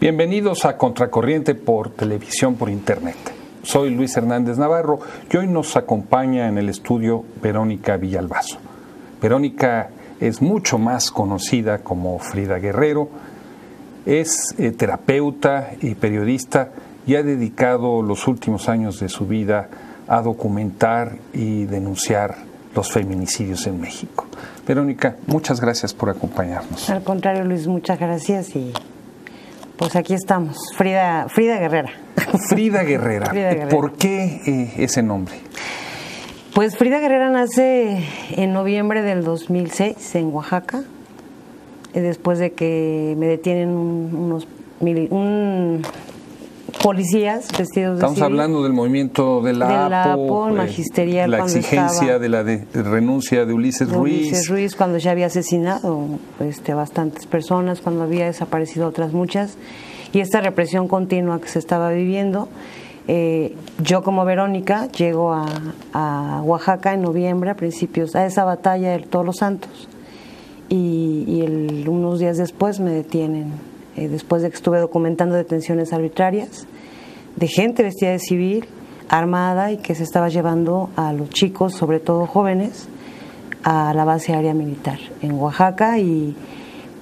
Bienvenidos a Contracorriente por televisión, por internet. Soy Luis Hernández Navarro y hoy nos acompaña en el estudio Verónica Villalbazo. Verónica es mucho más conocida como Frida Guerrero, es terapeuta y periodista y ha dedicado los últimos años de su vida a documentar y denunciar los feminicidios en México. Verónica, muchas gracias por acompañarnos. Al contrario, Luis, muchas gracias y pues aquí estamos, Frida Guerrera. Frida Guerrera. Frida Guerrera. ¿Por qué ese nombre? Pues Frida Guerrera nace en noviembre del 2006 en Oaxaca, después de que me detienen unos policías vestidos de Estamos civil. Hablando del movimiento de la APO, magisterial, la exigencia de la renuncia de Ulises Ruiz, cuando ya había asesinado a bastantes personas, cuando había desaparecido otras muchas, y esta represión continua que se estaba viviendo. Yo como Verónica llego a Oaxaca en noviembre, a esa batalla de Todos los Santos, y unos días después me detienen. Después de que estuve documentando detenciones arbitrarias de gente vestida de civil, armada, y que se estaba llevando a los chicos, sobre todo jóvenes, a la base aérea militar en Oaxaca, y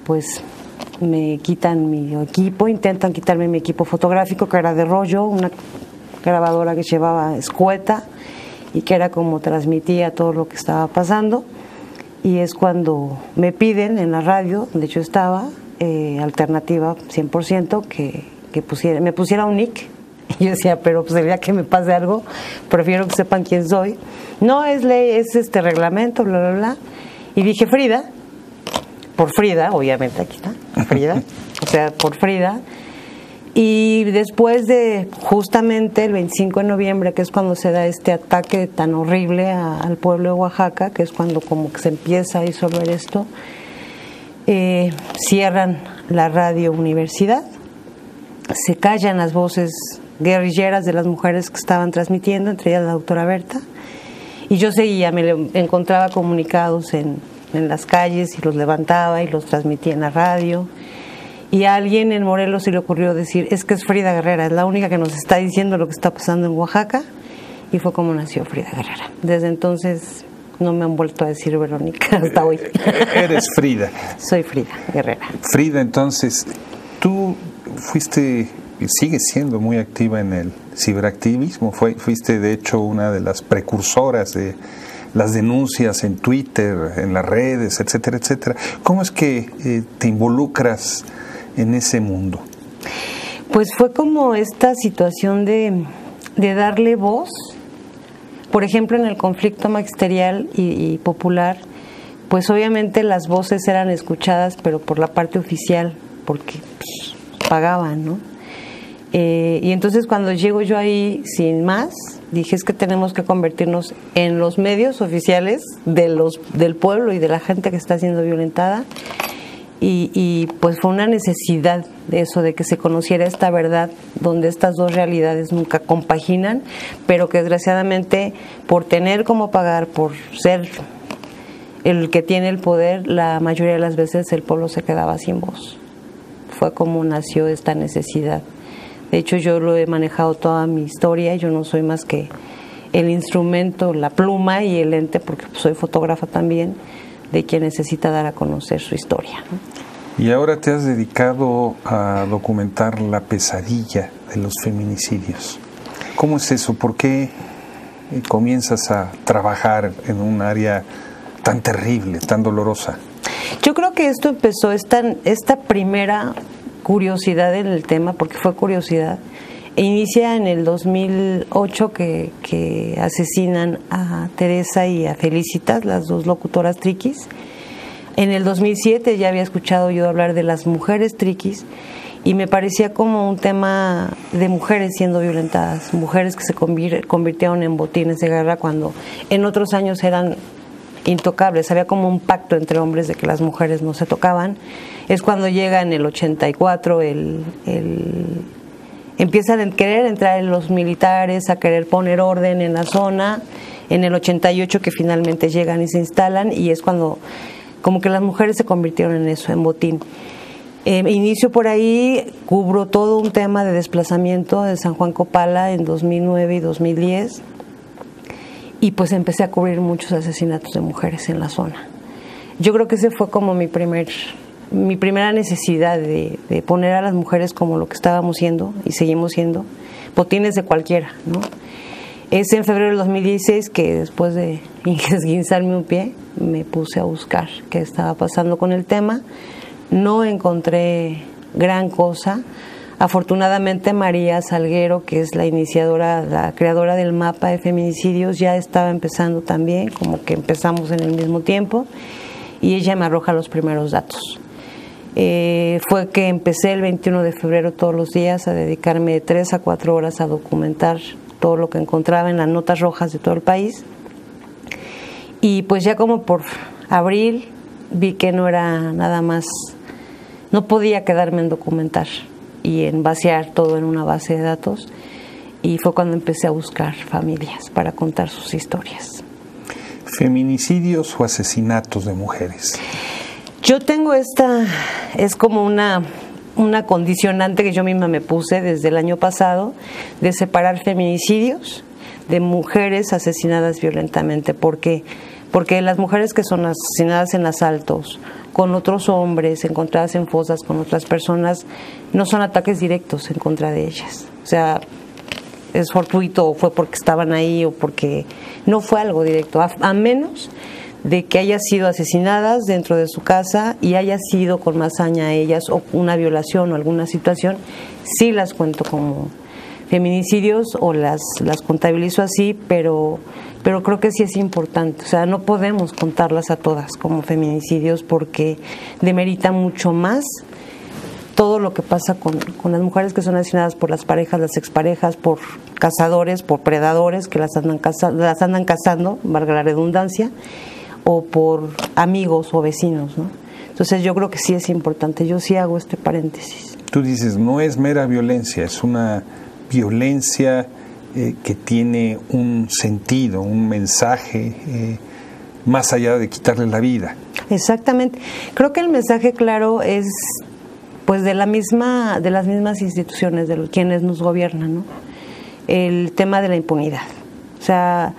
pues me quitan mi equipo, intentan quitarme mi equipo fotográfico, que era de rollo, una grabadora que llevaba escueta y que era como transmitía todo lo que estaba pasando, y es cuando me piden en la radio, donde yo estaba, alternativa 100%, que me pusiera un nick. Y yo decía, pero pues el día que me pase algo, prefiero que sepan quién soy. No es ley, es reglamento, bla, bla, bla. Y dije Frida, por Frida, obviamente, aquí está, Frida, o sea, por Frida. Y después de justamente el 25 de noviembre, que es cuando se da este ataque tan horrible al pueblo de Oaxaca, que es cuando como que se empieza a disolver esto, cierran la radio universidad, se callan las voces guerrilleras de las mujeres que estaban transmitiendo, entre ellas la doctora Berta, y yo seguía, me encontraba comunicados en las calles y los levantaba y los transmitía en la radio, y a alguien en Morelos se le ocurrió decir, es que es Frida Guerrera, es la única que nos está diciendo lo que está pasando en Oaxaca, y fue como nació Frida Guerrera. Desde entonces no me han vuelto a decir Verónica hasta hoy. Eres Frida. Soy Frida Guerrera. Frida, entonces, tú fuiste y sigues siendo muy activa en el ciberactivismo. Fuiste, de hecho, una de las precursoras de las denuncias en Twitter, en las redes, etcétera, etcétera. ¿Cómo es que te involucras en ese mundo? Pues fue como esta situación de darle voz. Por ejemplo, en el conflicto magisterial y popular, pues obviamente las voces eran escuchadas, pero por la parte oficial, porque pues, pagaban, ¿no? Y entonces cuando llego yo ahí, sin más, dije, es que tenemos que convertirnos en los medios oficiales del pueblo y de la gente que está siendo violentada. Y pues fue una necesidad de eso, de que se conociera esta verdad, donde estas dos realidades nunca compaginan, pero que desgraciadamente por tener como pagar, por ser el que tiene el poder, la mayoría de las veces el pueblo se quedaba sin voz. Fue como nació esta necesidad. De hecho, yo lo he manejado toda mi historia, yo no soy más que el instrumento, la pluma y el ente, porque soy fotógrafa también, de quien necesita dar a conocer su historia, ¿no? Y ahora te has dedicado a documentar la pesadilla de los feminicidios. ¿Cómo es eso? ¿Por qué comienzas a trabajar en un área tan terrible, tan dolorosa? Yo creo que esto empezó, esta primera curiosidad en el tema, porque fue curiosidad, inicia en el 2008 que asesinan a Teresa y a Felicitas, las dos locutoras triquis. En el 2007 ya había escuchado yo hablar de las mujeres triquis y me parecía como un tema de mujeres siendo violentadas, mujeres que se convirtieron en botines de guerra cuando en otros años eran intocables. Había como un pacto entre hombres de que las mujeres no se tocaban. Es cuando llega en el 84 empiezan a querer entrar en los militares, a querer poner orden en la zona. En el 88 que finalmente llegan y se instalan, y es cuando como que las mujeres se convirtieron en eso, en botín. Inicio por ahí, cubro todo un tema de desplazamiento de San Juan Copala en 2009 y 2010, y pues empecé a cubrir muchos asesinatos de mujeres en la zona. Yo creo que ese fue como mi primera necesidad de poner a las mujeres como lo que estábamos siendo y seguimos siendo, botines de cualquiera, ¿no? Es en febrero del 2016 que, después de esguinzarme un pie, me puse a buscar qué estaba pasando con el tema. No encontré gran cosa. Afortunadamente, María Salguero, que es la iniciadora, la creadora del mapa de feminicidios, ya estaba empezando también, como que empezamos en el mismo tiempo, y ella me arroja los primeros datos. Fue que empecé el 21 de febrero todos los días a dedicarme de 3 a 4 horas a documentar todo lo que encontraba en las notas rojas de todo el país. Y pues ya como por abril vi que no era nada más, no podía quedarme en documentar y en vaciar todo en una base de datos, y fue cuando empecé a buscar familias para contar sus historias. ¿Feminicidios o asesinatos de mujeres? Yo tengo es como una condicionante que yo misma me puse desde el año pasado, de separar feminicidios de mujeres asesinadas violentamente. ¿Por qué? Porque las mujeres que son asesinadas en asaltos con otros hombres, encontradas en fosas con otras personas, no son ataques directos en contra de ellas. O sea, es fortuito, o fue porque estaban ahí, o porque no fue algo directo, a menos de que haya sido asesinadas dentro de su casa y haya sido con más hazaña a ellas, o una violación o alguna situación, sí las cuento como feminicidios o las contabilizo así, pero creo que sí es importante. O sea, no podemos contarlas a todas como feminicidios porque demerita mucho más todo lo que pasa con las mujeres que son asesinadas por las parejas, las exparejas, por cazadores, por predadores que las andan cazando, valga la redundancia, o por amigos o vecinos, ¿no? Entonces yo creo que sí es importante, yo sí hago este paréntesis. Tú dices, no es mera violencia, es una violencia que tiene un sentido, un mensaje, más allá de quitarle la vida. Exactamente. Creo que el mensaje claro es pues de las mismas instituciones, de quienes nos gobiernan, ¿no? El tema de la impunidad. O sea,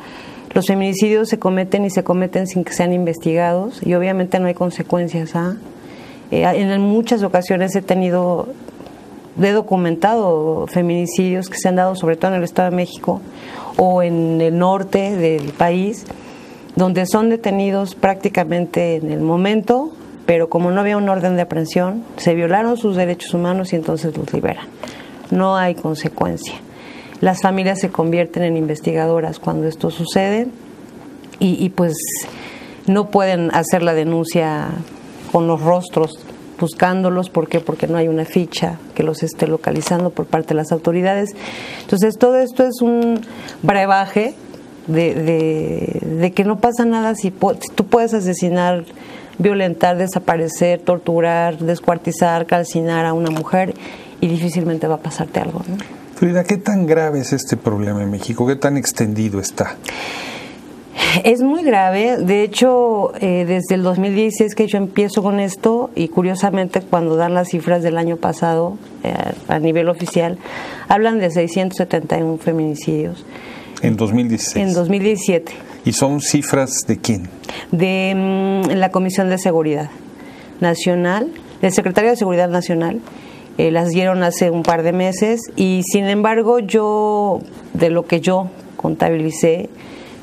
los feminicidios se cometen y se cometen sin que sean investigados, y obviamente no hay consecuencias. En muchas ocasiones he documentado feminicidios que se han dado sobre todo en el Estado de México o en el norte del país, donde son detenidos prácticamente en el momento, pero como no había un orden de aprehensión, se violaron sus derechos humanos y entonces los liberan. No hay consecuencia. Las familias se convierten en investigadoras cuando esto sucede y pues no pueden hacer la denuncia con los rostros buscándolos. ¿Por qué? Porque no hay una ficha que los esté localizando por parte de las autoridades. Entonces todo esto es un brebaje de que no pasa nada si tú puedes asesinar, violentar, desaparecer, torturar, descuartizar, calcinar a una mujer y difícilmente va a pasarte algo, ¿no? Frida, ¿qué tan grave es este problema en México? ¿Qué tan extendido está? Es muy grave. De hecho, desde el 2016 que yo empiezo con esto, y curiosamente cuando dan las cifras del año pasado a nivel oficial, hablan de 671 feminicidios. ¿En 2016? En 2017. ¿Y son cifras de quién? De la Comisión de Seguridad Nacional, del Secretario de Seguridad Nacional. Las dieron hace un par de meses y sin embargo de lo que yo contabilicé,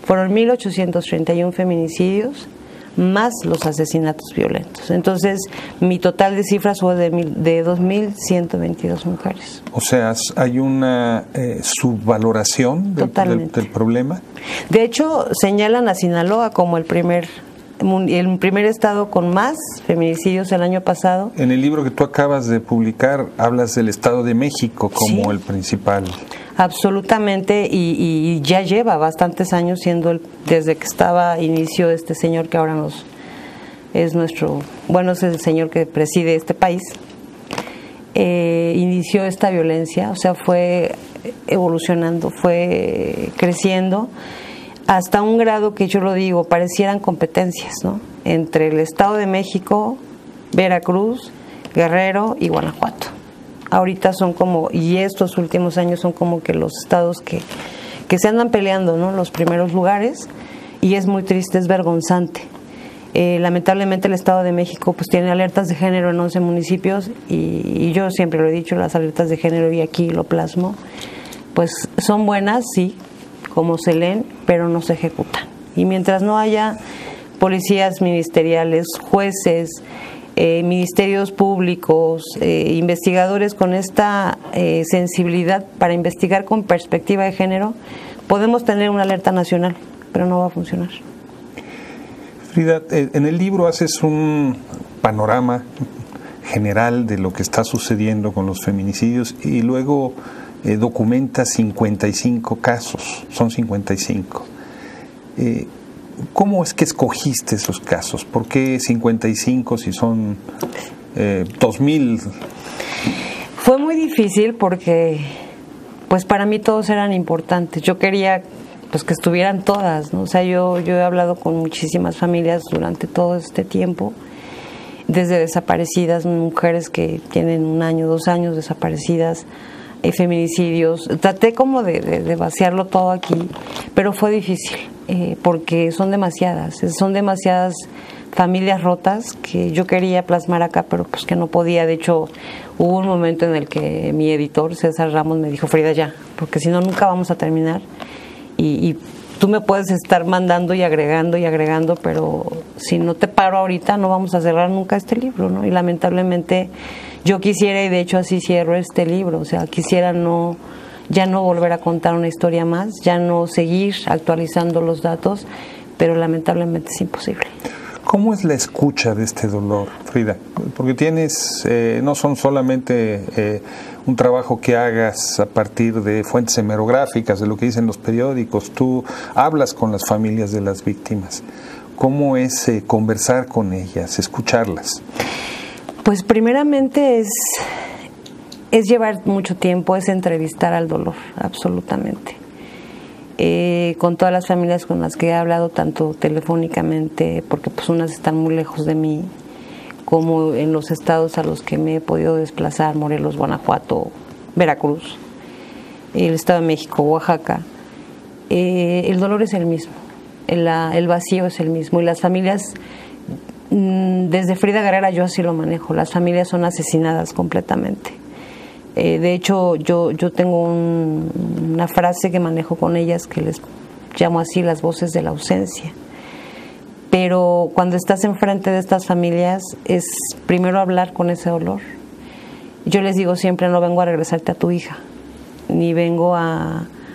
fueron 1.831 feminicidios más los asesinatos violentos. Entonces, mi total de cifras fue de 2.122 mujeres. O sea, ¿hay una subvaloración del problema? De hecho, señalan a Sinaloa como el primer estado con más feminicidios el año pasado. En el libro que tú acabas de publicar hablas del Estado de México como el principal. Absolutamente, y ya lleva bastantes años siendo desde que inició este señor que ahora es el señor que preside este país. Inició esta violencia, o sea, fue evolucionando, fue creciendo hasta un grado que yo lo digo, parecieran competencias, ¿no? Entre el Estado de México, Veracruz, Guerrero y Guanajuato. Ahorita son como, y estos últimos años son como que los estados que se andan peleando, ¿no? Los primeros lugares, y es muy triste, es vergonzante. Lamentablemente el Estado de México pues tiene alertas de género en 11 municipios y yo siempre lo he dicho, las alertas de género, y aquí lo plasmo, pues son buenas, sí, como se leen, pero no se ejecutan. Y mientras no haya policías ministeriales, jueces, ministerios públicos, investigadores con esta sensibilidad para investigar con perspectiva de género, podemos tener una alerta nacional, pero no va a funcionar. Frida, en el libro haces un panorama general de lo que está sucediendo con los feminicidios y luego documentas 55 casos, son 55. ¿Cómo es que escogiste esos casos? ¿Por qué 55 si son 2000? Fue muy difícil porque pues para mí todos eran importantes. Yo quería pues que estuvieran todas, ¿no? O sea, yo he hablado con muchísimas familias durante todo este tiempo, desde desaparecidas, mujeres que tienen 1 año, 2 años desaparecidas, feminicidios. Traté como de vaciarlo todo aquí, pero fue difícil, porque son demasiadas familias rotas que yo quería plasmar acá, pero pues que no podía. De hecho, hubo un momento en el que mi editor, César Ramos, me dijo: Frida, ya, porque si no, nunca vamos a terminar. Y tú me puedes estar mandando y agregando, pero si no te paro ahorita, no vamos a cerrar nunca este libro, ¿no? Y lamentablemente yo quisiera, y de hecho así cierro este libro, o sea, quisiera ya no volver a contar una historia más, ya no seguir actualizando los datos, pero lamentablemente es imposible. ¿Cómo es la escucha de este dolor, Frida? Porque tienes, no son solamente un trabajo que hagas a partir de fuentes hemerográficas, de lo que dicen los periódicos, tú hablas con las familias de las víctimas. ¿Cómo es conversar con ellas, escucharlas? Pues primeramente es llevar mucho tiempo, es entrevistar al dolor, absolutamente. Con todas las familias con las que he hablado, tanto telefónicamente, porque pues unas están muy lejos de mí, como en los estados a los que me he podido desplazar, Morelos, Guanajuato, Veracruz, el Estado de México, Oaxaca, el dolor es el mismo, el vacío es el mismo, y las familias, desde Frida Guerrera yo así lo manejo, las familias son asesinadas completamente. De hecho, yo tengo una frase que manejo con ellas que les llamo así: las voces de la ausencia. Pero cuando estás enfrente de estas familias es primero hablar con ese dolor. Yo les digo siempre: no vengo a regresarte a tu hija, ni vengo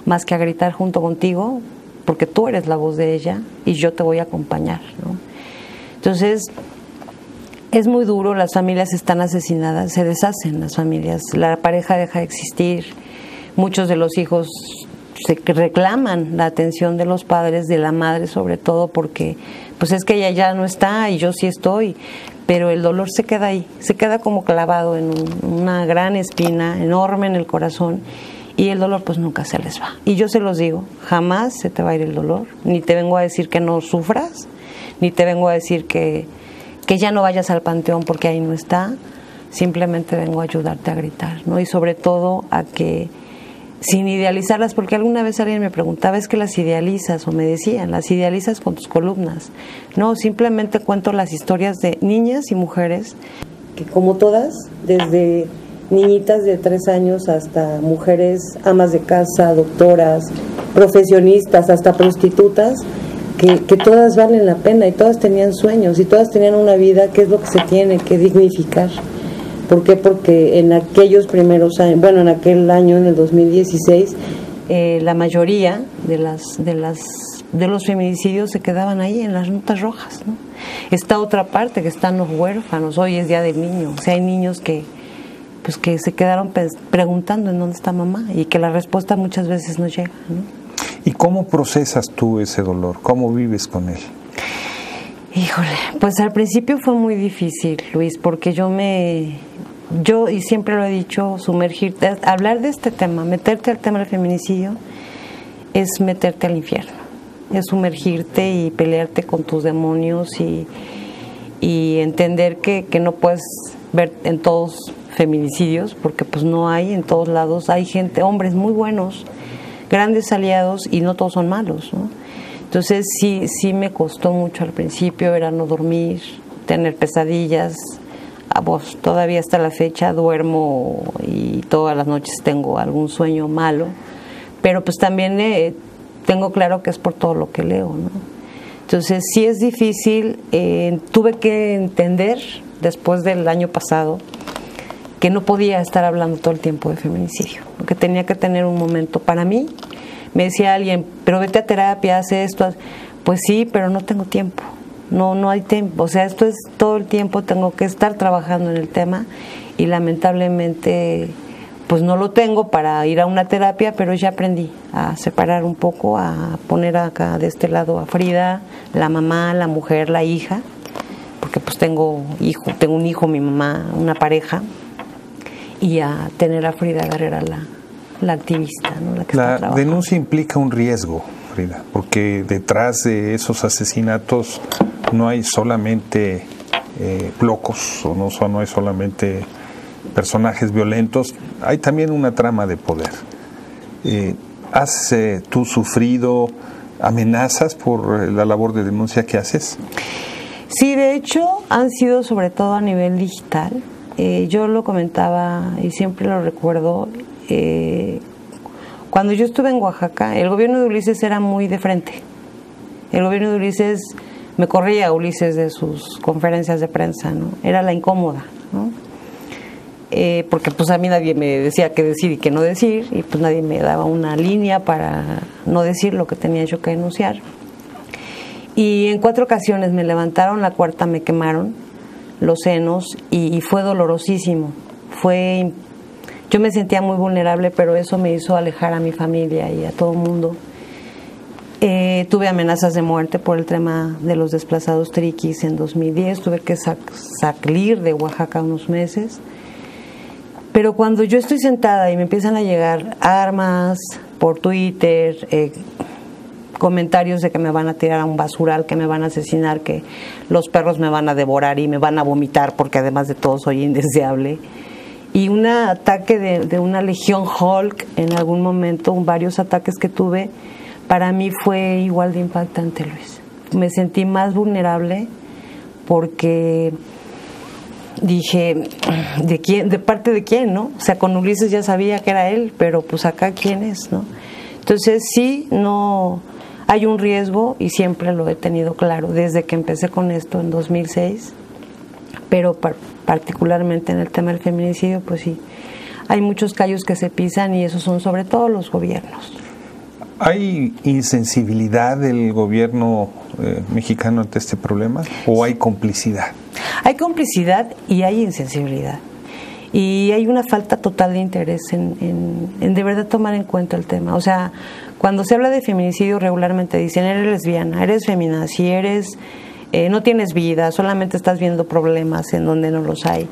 más que a gritar junto contigo, porque tú eres la voz de ella y yo te voy a acompañar, ¿no? Entonces, es muy duro, las familias están asesinadas, se deshacen las familias, la pareja deja de existir, muchos de los hijos se reclaman la atención de los padres, de la madre sobre todo, porque pues es que ella ya no está y yo sí estoy, pero el dolor se queda ahí, se queda como clavado en una gran espina enorme en el corazón, y el dolor pues nunca se les va. Y yo se los digo, jamás se te va a ir el dolor, ni te vengo a decir que no sufras, ni te vengo a decir que ya no vayas al panteón porque ahí no está, simplemente vengo a ayudarte a gritar, ¿no? Y sobre todo a que, sin idealizarlas, porque alguna vez alguien me preguntaba: ¿es que las idealizas? O me decían: las idealizas con tus columnas. No, simplemente cuento las historias de niñas y mujeres que, como todas, desde niñitas de 3 años hasta mujeres amas de casa, doctoras, profesionistas, hasta prostitutas, que todas valen la pena y todas tenían sueños y todas tenían una vida que es lo que se tiene que dignificar. ¿Por qué? Porque en aquellos primeros años, bueno, en aquel año, en el 2016, la mayoría de los feminicidios se quedaban ahí en las notas rojas, ¿no? Está otra parte, que están los huérfanos. Hoy es Día del Niño, o sea, hay niños que se quedaron preguntando en dónde está mamá, y que la respuesta muchas veces no llega, ¿no? ¿Y cómo procesas tú ese dolor? ¿Cómo vives con él? Híjole, pues al principio fue muy difícil, Luis, porque yo y siempre lo he dicho, sumergirte, hablar de este tema, meterte al tema del feminicidio, es meterte al infierno, es sumergirte y pelearte con tus demonios y entender que no puedes ver en todos feminicidios, porque pues no hay en todos lados, hay gente, hombres muy buenos, grandes aliados, y no todos son malos, ¿no? Entonces sí me costó mucho al principio, era no dormir, tener pesadillas. Pues todavía hasta la fecha duermo y todas las noches tengo algún sueño malo, pero pues también tengo claro que es por todo lo que leo, ¿no? Entonces sí es difícil, tuve que entender después del año pasado que no podía estar hablando todo el tiempo de feminicidio, que tenía que tener un momento para mí. Me decía alguien, pero vete a terapia, haz esto. Pues sí, pero no tengo tiempo. No hay tiempo. O sea, esto es todo el tiempo, tengo que estar trabajando en el tema y lamentablemente pues no lo tengo para ir a una terapia, pero ya aprendí a separar un poco, a poner acá de este lado a Frida, la mamá, la mujer, la hija, porque pues tengo un hijo, mi mamá, una pareja, y a tener a Frida Guerrera, la activista, ¿no? La que está trabajando. La denuncia implica un riesgo, Frida, porque detrás de esos asesinatos no hay solamente locos, o no hay solamente personajes violentos, hay también una trama de poder. ¿Has tú sufrido amenazas por la labor de denuncia que haces? Sí, de hecho han sido sobre todo a nivel digital. Yo lo comentaba y siempre lo recuerdo. Cuando yo estuve en Oaxaca, el gobierno de Ulises era muy de frente. El gobierno de Ulises me corría a Ulises de sus conferencias de prensa, ¿no? Era la incómoda, ¿no? Porque pues a mí nadie me decía qué decir y qué no decir, y pues nadie me daba una línea para no decir lo que tenía yo que denunciar. Y en 4 ocasiones me levantaron, la cuarta me quemaron los senos y fue dolorosísimo. Yo me sentía muy vulnerable, pero eso me hizo alejar a mi familia y a todo el mundo. Tuve amenazas de muerte por el tema de los desplazados triquis en 2010. Tuve que salir de Oaxaca unos meses. Pero cuando yo estoy sentada y me empiezan a llegar armas por Twitter, comentarios de que me van a tirar a un basural, que me van a asesinar, que los perros me van a devorar y me van a vomitar porque además de todo soy indeseable, y un ataque de una legión Hulk en algún momento, varios ataques que tuve, para mí fue igual de impactante, Luis. Me sentí más vulnerable porque dije, ¿de parte de quién, no? O sea, con Ulises ya sabía que era él, pero pues acá quién es, ¿no? Entonces sí, no hay un riesgo y siempre lo he tenido claro desde que empecé con esto en 2006, pero particularmente en el tema del feminicidio, pues sí, hay muchos callos que se pisan y esos son sobre todo los gobiernos. ¿Hay insensibilidad del gobierno mexicano ante este problema o hay complicidad? Hay complicidad y hay insensibilidad. Y hay una falta total de interés en de verdad tomar en cuenta el tema. O sea, cuando se habla de feminicidio regularmente dicen, eres lesbiana, eres feminazi, eres no tienes vida, solamente estás viendo problemas en donde no los hay.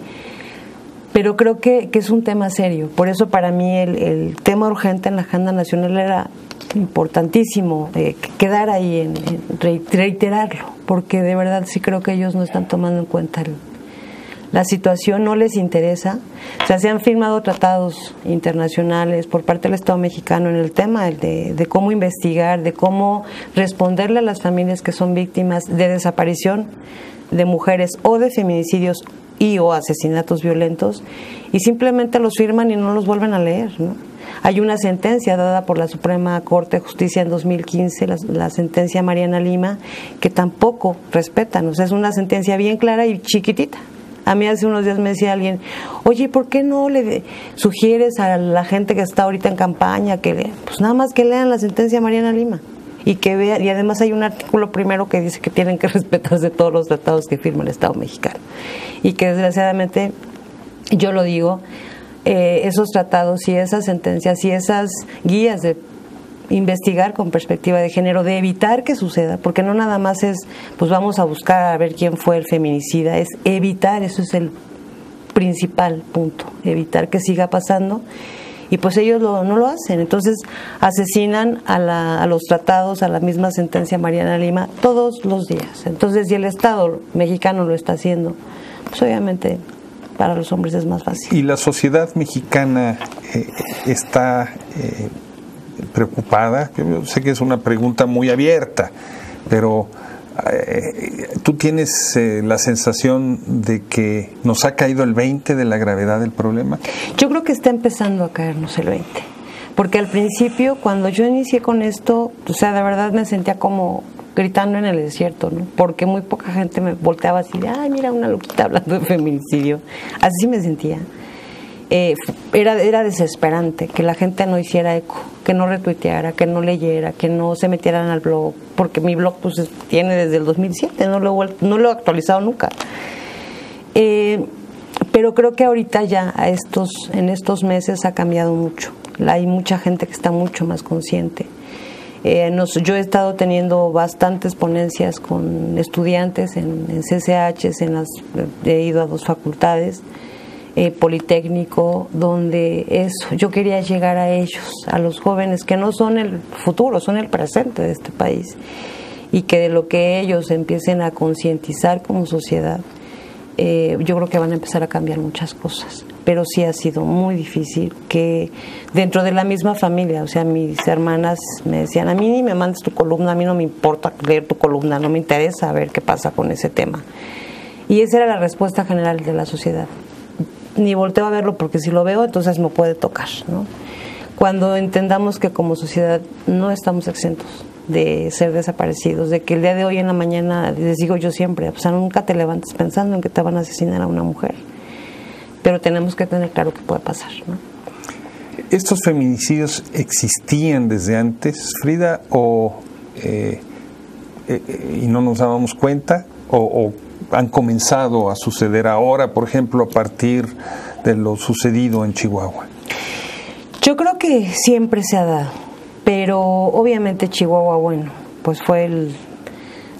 Pero creo que es un tema serio. Por eso para mí el tema urgente en la agenda nacional era importantísimo quedar ahí, en reiterarlo, porque de verdad sí creo que ellos no están tomando en cuenta la situación, no les interesa. O sea, se han firmado tratados internacionales por parte del Estado mexicano en el tema de cómo investigar, de cómo responderle a las familias que son víctimas de desaparición de mujeres o de feminicidios o asesinatos violentos, y simplemente los firman y no los vuelven a leer, ¿no? Hay una sentencia dada por la Suprema Corte de Justicia en 2015, la sentencia Mariana Lima, que tampoco respetan. O sea, es una sentencia bien clara y chiquitita. A mí hace unos días me decía alguien, oye, ¿por qué no le sugieres a la gente que está ahorita en campaña que pues nada más que lean la sentencia Mariana Lima y que vean? Y además hay un artículo primero que dice que tienen que respetarse todos los tratados que firma el Estado mexicano, y que desgraciadamente, yo lo digo, esos tratados y esas sentencias y esas guías de investigar con perspectiva de género, de evitar que suceda, porque no nada más es, pues vamos a buscar a ver quién fue el feminicida, es evitar, eso es el principal punto, evitar que siga pasando, y pues ellos no lo hacen. Entonces asesinan a los tratados, a la misma sentencia Mariana Lima todos los días. Entonces, si el Estado mexicano lo está haciendo, pues obviamente para los hombres es más fácil. ¿Y la sociedad mexicana está preocupada? Yo sé que es una pregunta muy abierta, pero ¿tú tienes la sensación de que nos ha caído el 20 de la gravedad del problema? Yo creo que está empezando a caernos el 20. Porque al principio, cuando yo inicié con esto, o sea, de verdad me sentía como gritando en el desierto, ¿no? Porque muy poca gente me volteaba así de, ay, mira, una loquita hablando de feminicidio. Así me sentía. Era desesperante que la gente no hiciera eco, que no retuiteara, que no leyera, que no se metieran al blog, porque mi blog pues tiene desde el 2007, no lo he actualizado nunca. Pero creo que ahorita ya en estos meses ha cambiado mucho. Hay mucha gente que está mucho más consciente. Yo he estado teniendo bastantes ponencias con estudiantes en CCH, he ido a 2 facultades, Politécnico, donde yo quería llegar a ellos, a los jóvenes que no son el futuro, son el presente de este país, y que de lo que ellos empiecen a concientizar como sociedad, yo creo que van a empezar a cambiar muchas cosas. Pero sí ha sido muy difícil que dentro de la misma familia, o sea, mis hermanas me decían, a mí ni me mandes tu columna, a mí no me importa leer tu columna, no me interesa ver qué pasa con ese tema. Y esa era la respuesta general de la sociedad. Ni volteo a verlo porque si lo veo, entonces me puede tocar, ¿no? Cuando entendamos que como sociedad no estamos exentos de ser desaparecidos, de que el día de hoy en la mañana, les digo yo siempre, o sea, nunca te levantes pensando en que te van a asesinar a una mujer. Pero tenemos que tener claro que puede pasar, ¿no? ¿Estos feminicidios existían desde antes, Frida, y no nos dábamos cuenta, o han comenzado a suceder ahora, por ejemplo, a partir de lo sucedido en Chihuahua? Yo creo que siempre se ha dado, pero obviamente Chihuahua, bueno, pues fue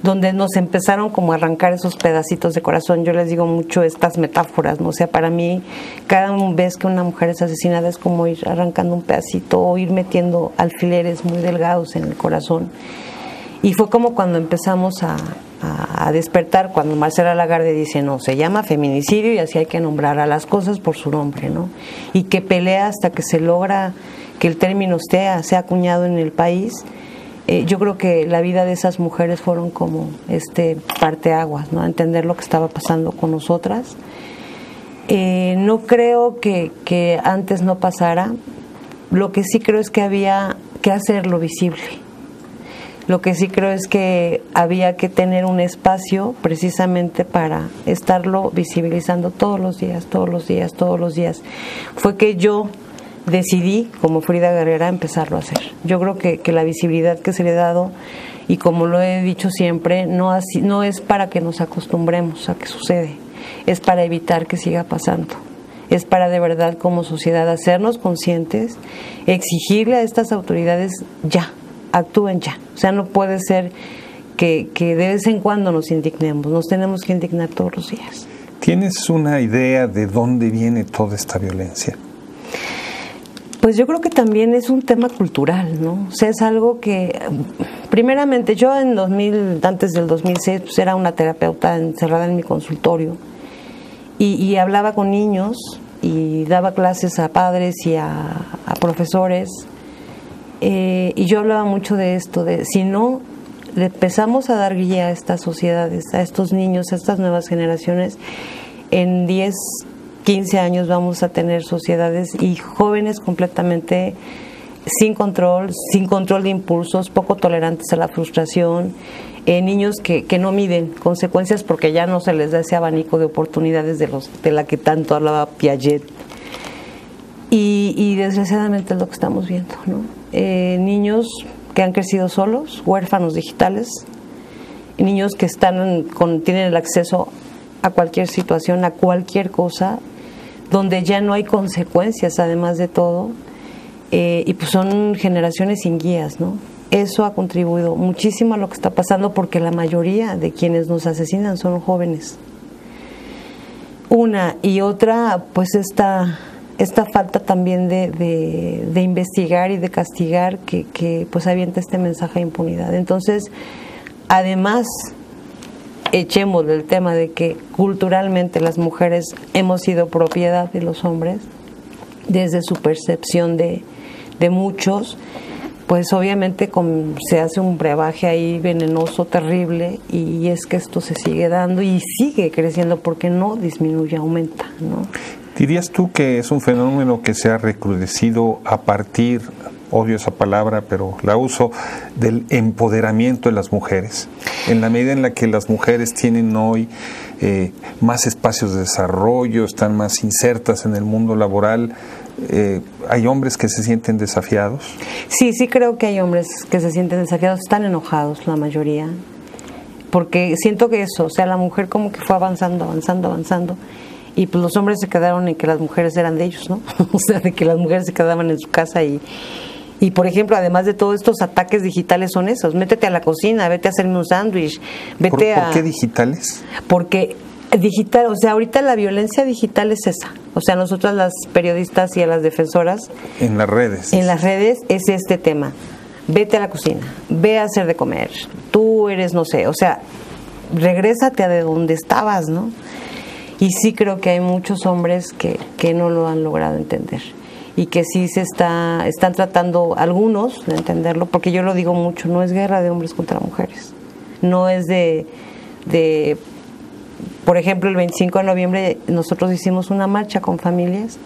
donde nos empezaron como a arrancar esos pedacitos de corazón. Yo les digo mucho estas metáforas, ¿no? O sea, para mí, cada vez que una mujer es asesinada es como ir arrancando un pedacito o ir metiendo alfileres muy delgados en el corazón. Y fue como cuando empezamos a despertar, cuando Marcela Lagarde dice, no, se llama feminicidio y así hay que nombrar a las cosas por su nombre, ¿no? Y que pelea hasta que se logra que el término sea acuñado en el país. Yo creo que la vida de esas mujeres fueron como parteaguas, ¿no? Entender lo que estaba pasando con nosotras. No creo que antes no pasara. Lo que sí creo es que había que hacerlo visible. Lo que sí creo es que había que tener un espacio precisamente para estarlo visibilizando todos los días, todos los días, todos los días. Fue que yo decidí, como Frida Guerrera, empezarlo a hacer. Yo creo que la visibilidad que se le ha dado, y como lo he dicho siempre, no es para que nos acostumbremos a que sucede, es para evitar que siga pasando. Es para de verdad como sociedad hacernos conscientes, exigirle a estas autoridades ya, actúen ya. O sea, no puede ser que de vez en cuando nos indignemos, nos tenemos que indignar todos los días. ¿Tienes una idea de dónde viene toda esta violencia? Pues yo creo que también es un tema cultural, ¿no? O sea, es algo que, primeramente, yo antes del 2006, pues era una terapeuta encerrada en mi consultorio y hablaba con niños y daba clases a padres y a profesores, y yo hablaba mucho de esto, de si no le empezamos a dar guía a estas sociedades, a estos niños, a estas nuevas generaciones, en 10, 15 años vamos a tener sociedades y jóvenes completamente sin control de impulsos, poco tolerantes a la frustración, niños que no miden consecuencias porque ya no se les da ese abanico de oportunidades de la que tanto hablaba Piaget. Y desgraciadamente es lo que estamos viendo, ¿no? Niños que han crecido solos, huérfanos digitales, niños que tienen el acceso a cualquier situación, a cualquier cosa, donde ya no hay consecuencias además de todo, y pues son generaciones sin guías, ¿no? Eso ha contribuido muchísimo a lo que está pasando porque la mayoría de quienes nos asesinan son jóvenes. Una y otra, pues esta falta también de investigar y de castigar que pues avienta este mensaje de impunidad. Entonces, además echemos el tema de que culturalmente las mujeres hemos sido propiedad de los hombres, desde su percepción de muchos, pues obviamente se hace un brebaje ahí venenoso, terrible, y es que esto se sigue dando y sigue creciendo porque no disminuye, aumenta, ¿no? ¿Dirías tú que es un fenómeno que se ha recrudecido a partir, odio esa palabra, pero la uso, del empoderamiento de las mujeres? En la medida en la que las mujeres tienen hoy más espacios de desarrollo, están más insertas en el mundo laboral, ¿hay hombres que se sienten desafiados? Sí, sí creo que hay hombres que se sienten desafiados, están enojados la mayoría, porque siento que eso, o sea, la mujer como que fue avanzando, y pues los hombres se quedaron en que las mujeres eran de ellos, ¿no? O sea, de que las mujeres se quedaban en su casa y por ejemplo, además de todos estos ataques digitales son esos, métete a la cocina, vete a hacerme un sándwich, vete ¿Por qué digitales? Porque digital, o sea, ahorita la violencia digital es esa, o sea, nosotras las periodistas y a las defensoras en las redes es este tema, vete a la cocina, ve a hacer de comer, tú eres, no sé, o sea, regrésate a de donde estabas, ¿no? Y sí creo que hay muchos hombres que no lo han logrado entender y que sí están tratando algunos de entenderlo, porque yo lo digo mucho, no es guerra de hombres contra mujeres, no es de por ejemplo, el 25 de noviembre nosotros hicimos una marcha con familias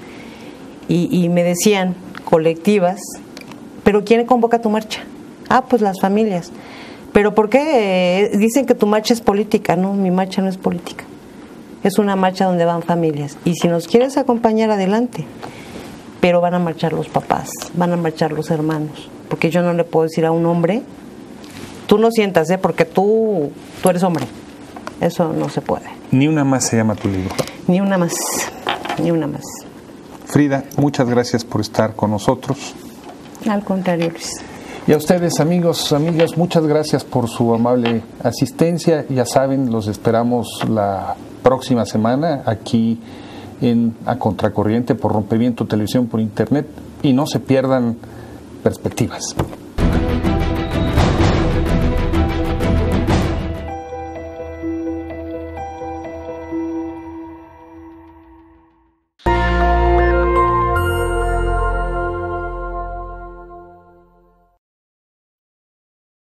y me decían, colectivas, ¿pero quién convoca tu marcha? Ah, pues las familias. ¿Pero por qué? Dicen que tu marcha es política. No, mi marcha no es política. Es una marcha donde van familias. Y si nos quieres acompañar, adelante. Pero van a marchar los papás, van a marchar los hermanos. Porque yo no le puedo decir a un hombre, tú no sientas, porque tú eres hombre. Eso no se puede. Ni una más se llama tu libro. Ni una más, ni una más. Frida, muchas gracias por estar con nosotros. Al contrario, Luis. Y a ustedes, amigos, amigas, muchas gracias por su amable asistencia. Ya saben, los esperamos la próxima semana aquí en A Contracorriente por Rompimiento Televisión por Internet. Y no se pierdan Perspectivas.